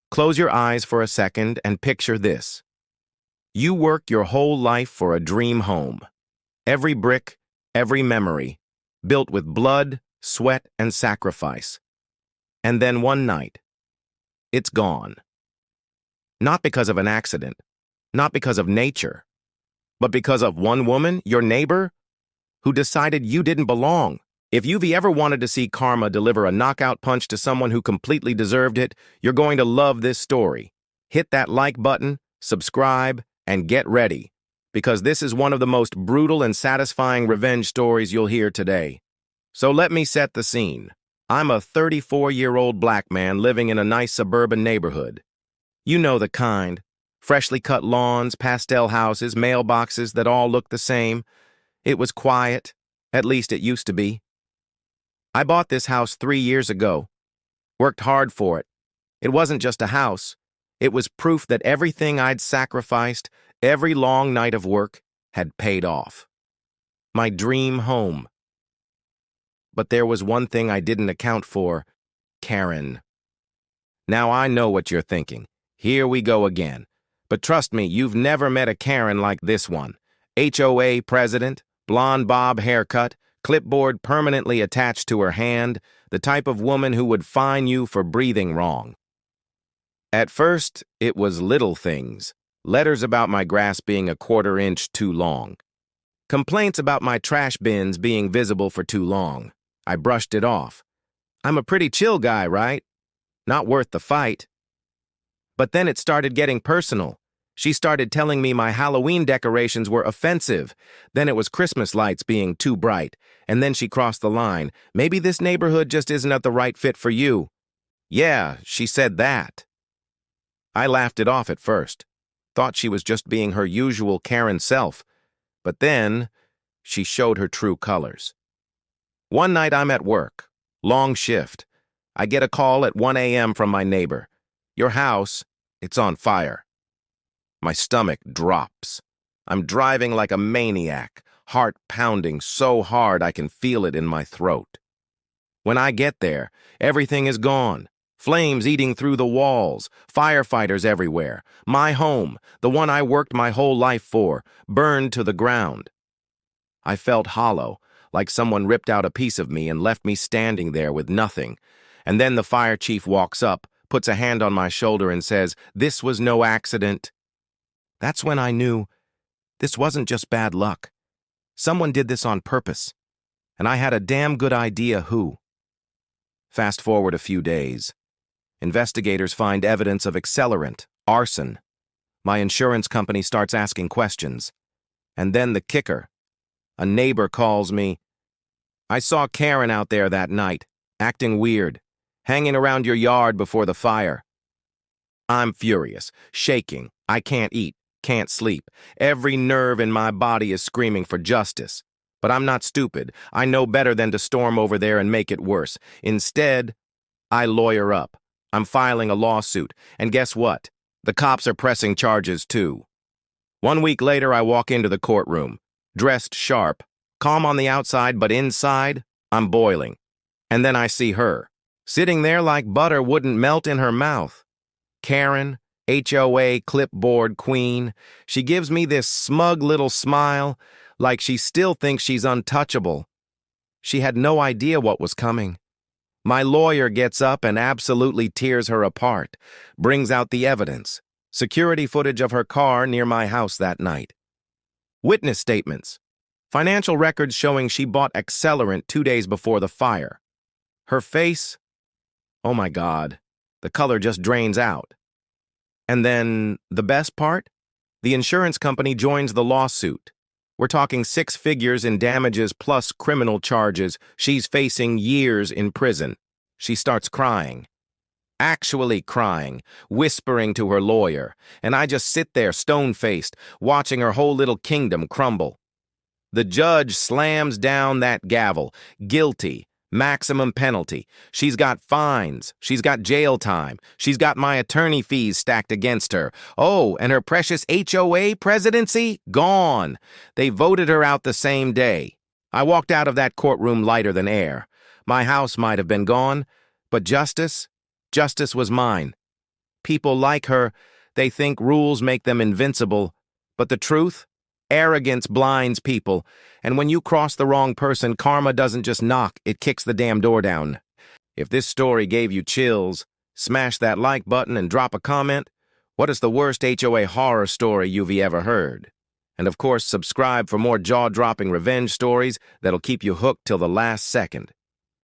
Close your eyes for a second and picture this. You work your whole life for a dream home. Every brick, every memory, built with blood, sweat, and sacrifice. And then one night, it's gone. Not because of an accident, not because of nature, but because of one woman, your neighbor, who decided you didn't belong. If you've ever wanted to see karma deliver a knockout punch to someone who completely deserved it, you're going to love this story. Hit that like button, subscribe, and get ready, because this is one of the most brutal and satisfying revenge stories you'll hear today. So let me set the scene. I'm a 34-year-old black man living in a nice suburban neighborhood. You know the kind. Freshly cut lawns, pastel houses, mailboxes that all look the same. It was quiet. At least it used to be. I bought this house 3 years ago. Worked hard for it. It wasn't just a house. It was proof that everything I'd sacrificed, every long night of work, had paid off. My dream home. But there was one thing I didn't account for: Karen. Now I know what you're thinking. Here we go again. But trust me, you've never met a Karen like this one. HOA president, blonde bob haircut, clipboard permanently attached to her hand, the type of woman who would fine you for breathing wrong. At first, it was little things. Letters about my grass being a quarter-inch too long. Complaints about my trash bins being visible for too long. I brushed it off. I'm a pretty chill guy, right? Not worth the fight. But then it started getting personal. She started telling me my Halloween decorations were offensive. Then it was Christmas lights being too bright. And then she crossed the line. Maybe this neighborhood just isn't the right fit for you. Yeah, she said that. I laughed it off at first. Thought she was just being her usual Karen self. But then, she showed her true colors. One night I'm at work. Long shift. I get a call at 1 a.m. from my neighbor. Your house, it's on fire. My stomach drops. I'm driving like a maniac, heart pounding so hard I can feel it in my throat. When I get there, everything is gone. Flames eating through the walls, firefighters everywhere. My home, the one I worked my whole life for, burned to the ground. I felt hollow, like someone ripped out a piece of me and left me standing there with nothing. And then the fire chief walks up, puts a hand on my shoulder and says, "This was no accident." That's when I knew this wasn't just bad luck. Someone did this on purpose, and I had a damn good idea who. Fast forward a few days. Investigators find evidence of accelerant, arson. My insurance company starts asking questions. And then the kicker. A neighbor calls me. "I saw Karen out there that night, acting weird, hanging around your yard before the fire." I'm furious, shaking. I can't eat, can't sleep. Every nerve in my body is screaming for justice. But I'm not stupid. I know better than to storm over there and make it worse. Instead, I lawyer up. I'm filing a lawsuit. And guess what? The cops are pressing charges too. 1 week later, I walk into the courtroom, dressed sharp, calm on the outside, but inside, I'm boiling. And then I see her, sitting there like butter wouldn't melt in her mouth. Karen, HOA clipboard queen. She gives me this smug little smile, like she still thinks she's untouchable. She had no idea what was coming. My lawyer gets up and absolutely tears her apart, brings out the evidence, security footage of her car near my house that night. Witness statements, financial records showing she bought accelerant 2 days before the fire. Her face, oh my God, the color just drains out. And then, the best part? The insurance company joins the lawsuit. We're talking 6 figures in damages plus criminal charges. She's facing years in prison. She starts crying. Actually crying, whispering to her lawyer, and I just sit there stone-faced, watching her whole little kingdom crumble. The judge slams down that gavel. Guilty. Maximum penalty. She's got fines. She's got jail time. She's got my attorney fees stacked against her. Oh, and her precious HOA presidency? Gone. They voted her out the same day. I walked out of that courtroom lighter than air. My house might have been gone, but justice was mine. People like her, they think rules make them invincible. But the truth? Arrogance blinds people, and when you cross the wrong person, karma doesn't just knock, it kicks the damn door down. If this story gave you chills, smash that like button and drop a comment. What is the worst HOA horror story you've ever heard? And of course, subscribe for more jaw-dropping revenge stories that'll keep you hooked till the last second.